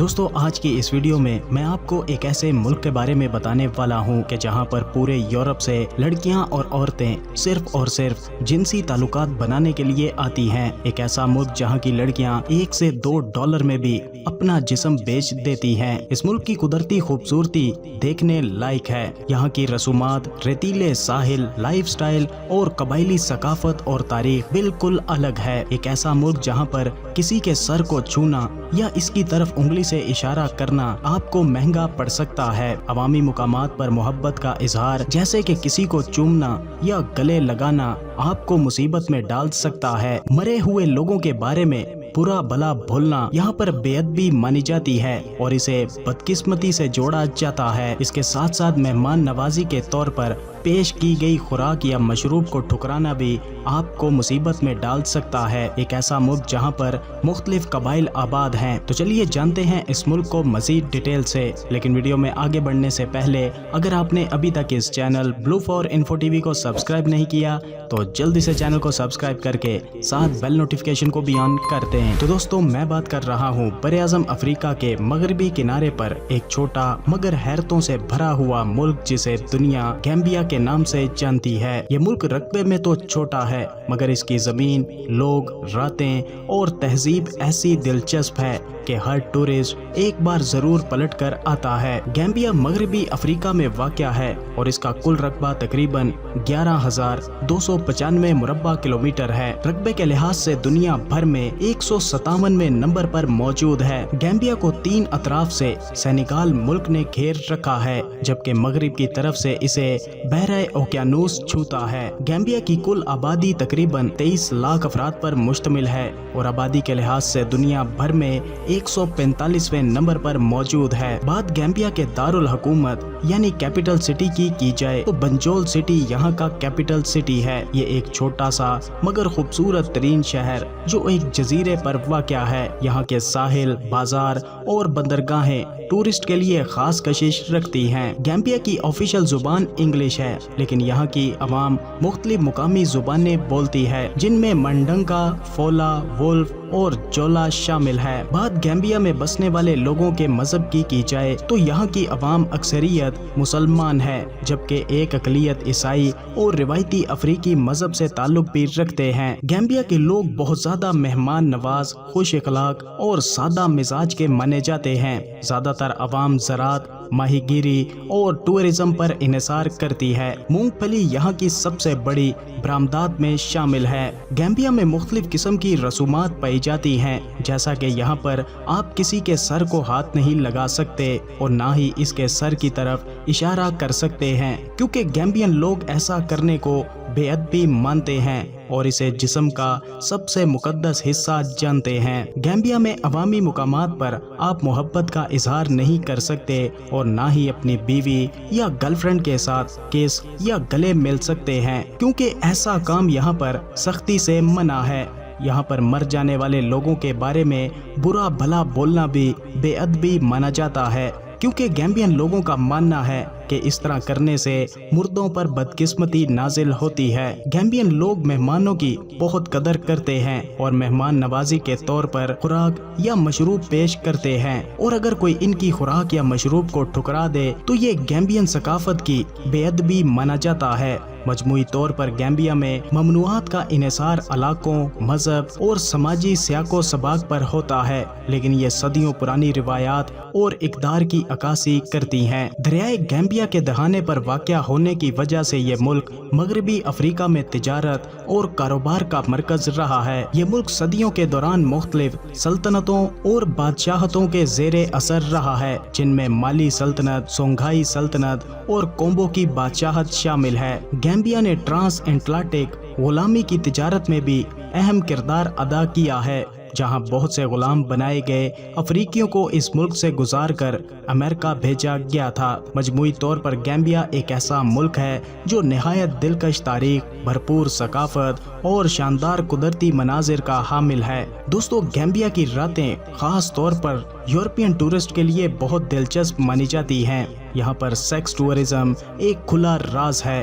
دوستو آج کی اس ویڈیو میں آپ کو ایک ایسے ملک کے بارے میں بتانے والا ہوں کہ جہاں پر پورے یورپ سے لڑکیاں اور عورتیں صرف اور صرف جنسی تعلقات بنانے کے لیے آتی ہیں۔ ایک ایسا ملک جہاں کی لڑکیاں $1 سے $2 میں بھی اپنا جسم بیچ دیتی ہیں۔ اس ملک کی قدرتی خوبصورتی دیکھنے لائق ہے۔ یہاں کی رسومات، ریتیلے ساحل، لائف سٹائل اور قبائلی ثقافت اور تاریخ بالکل الگ ہے۔ ایک ایسا ملک جہاں پر کسی کے سر کو چھونا یا اس کی طرف انگلی سے اشارہ کرنا آپ کو مہنگا پڑ سکتا ہے۔ عوامی مقامات پر محبت کا اظہار جیسے کہ کسی کو چومنا یا گلے لگانا آپ کو مصیبت میں ڈال سکتا ہے۔ مرے ہوئے لوگوں کے بارے میں برا بھلا بھولنا یہاں پر بے ادبی مانی جاتی ہے اور اسے بدقسمتی سے جوڑا جاتا ہے۔ اس کے ساتھ ساتھ مہمان نوازی کے طور پر پیش کی گئی خوراک یا مشروب کو ٹھکرانا بھی آپ کو مصیبت میں ڈال سکتا ہے۔ ایک ایسا ملک جہاں پر مختلف قبائل آباد ہیں۔ تو چلیے جانتے ہیں اس ملک کو مزید ڈیٹیل سے، لیکن ویڈیو میں آگے بڑھنے سے پہلے اگر آپ نے ابھی تک اس چینل بلو فور انفو ٹی وی کو سبسکرائب نہیں کیا تو جلدی سے چینل کو سبسکرائب کر کے ساتھ بیل نوٹیفیکیشن کو بھی آن کرتے ہیں۔ تو دوستوں میں بات کر رہا ہوں براعظم افریقہ کے مغربی کنارے پر ایک چھوٹا مگر حیرتوں سے بھرا ہوا ملک جسے دنیا گیمبیا کے نام سے جانتی ہے۔ یہ ملک رقبے میں تو چھوٹا ہے مگر اس کی زمین، لوگ، راتیں اور تہذیب ایسی دلچسپ ہے کہ ہر ٹورسٹ ایک بار ضرور پلٹ کر آتا ہے۔ گیمبیا مغربی افریقہ میں واقع ہے اور اس کا کل رقبہ تقریباً 11,295 مربع کلومیٹر ہے۔ رقبے کے لحاظ سے دنیا بھر میں 157ویں نمبر پر موجود ہے۔ گیمبیا کو 3 اطراف سے سینیگال ملک نے گھیر رکھا ہے جبکہ مغرب کی طرف سے اسے بحیرہ اوقیانوس چھوتا ہے۔ گیمبیا کی کل آبادی تقریباً 23 لاکھ افراد پر مشتمل ہے اور آبادی کے لحاظ سے دنیا بھر میں 145ویں نمبر پر موجود ہے۔ بات گیمبیا کے دارالحکومت یعنی کیپٹل سٹی کی جائے تو بنجول سٹی یہاں کا کیپٹل سٹی ہے۔ یہ ایک چھوٹا سا مگر خوبصورت ترین شہر جو ایک جزیرے پر واقع ہے۔ یہاں کے ساحل، بازار اور بندرگاہیں ٹورسٹ کے لیے خاص کشش رکھتی ہیں۔ گیمبیا کی آفیشل زبان انگلش ہے لیکن یہاں کی عوام مختلف مقامی زبانیں بولتی ہے جن میں منڈنگا، فولا، وولف اور جولا شامل ہے۔ بات گیمبیا میں بسنے والے لوگوں کے مذہب کی جائے تو یہاں کی عوام اکثریت مسلمان ہے جبکہ ایک اقلیت عیسائی اور روایتی افریقی مذہب سے تعلق بھی رکھتے ہیں۔ گیمبیا کے لوگ بہت زیادہ مہمان نواز، خوش اخلاق اور سادہ مزاج کے مانے جاتے ہیں۔ زیادہ تر عوام زراعت، ماہی گیری اور ٹورزم پر انحصار کرتی ہے۔ مونگ پھلی یہاں کی سب سے بڑی برآمدات میں شامل ہے۔ گیمبیا میں مختلف قسم کی رسومات پائی جاتی ہیں جیسا کہ یہاں پر آپ کسی کے سر کو ہاتھ نہیں لگا سکتے اور نہ ہی اس کے سر کی طرف اشارہ کر سکتے ہیں کیونکہ گیمبین لوگ ایسا کرنے کو بے ادبی مانتے ہیں اور اسے جسم کا سب سے مقدس حصہ جانتے ہیں۔ گیمبیا میں عوامی مقامات پر آپ محبت کا اظہار نہیں کر سکتے اور نہ ہی اپنی بیوی یا گرل فرینڈ کے ساتھ کس یا گلے مل سکتے ہیں کیونکہ ایسا کام یہاں پر سختی سے منع ہے۔ یہاں پر مر جانے والے لوگوں کے بارے میں برا بھلا بولنا بھی بے ادبی مانا جاتا ہے کیونکہ گیمبین لوگوں کا ماننا ہے کہ اس طرح کرنے سے مردوں پر بدقسمتی نازل ہوتی ہے۔ گیمبین لوگ مہمانوں کی بہت قدر کرتے ہیں اور مہمان نوازی کے طور پر خوراک یا مشروب پیش کرتے ہیں اور اگر کوئی ان کی خوراک یا مشروب کو ٹھکرا دے تو یہ گیمبین ثقافت کی بے ادبی مانا جاتا ہے۔ مجموعی طور پر گیمبیا میں ممنوعات کا انحصار علاقوں، مذہب اور سماجی سیاق و سباق پر ہوتا ہے لیکن یہ صدیوں پرانی روایات اور اقدار کی عکاسی کرتی ہیں۔ دریائے گیمبیا کے دہانے پر واقع ہونے کی وجہ سے یہ ملک مغربی افریقہ میں تجارت اور کاروبار کا مرکز رہا ہے۔ یہ ملک صدیوں کے دوران مختلف سلطنتوں اور بادشاہتوں کے زیر اثر رہا ہے جن میں مالی سلطنت، سونگھائی سلطنت اور کومبو کی بادشاہت شامل ہے۔ گیمبیا نے ٹرانس اٹلانٹک غلامی کی تجارت میں بھی اہم کردار ادا کیا ہے جہاں بہت سے غلام بنائے گئے افریقیوں کو اس ملک سے گزار کر امریکہ بھیجا گیا تھا۔ مجموعی طور پر گیمبیا ایک ایسا ملک ہے جو نہایت دلکش تاریخ، بھرپور ثقافت اور شاندار قدرتی مناظر کا حامل ہے۔ دوستو گیمبیا کی راتیں خاص طور پر یورپین ٹورسٹ کے لیے بہت دلچسپ مانی جاتی ہیں۔ یہاں پر سیکس ٹورزم ایک کھلا راز ہے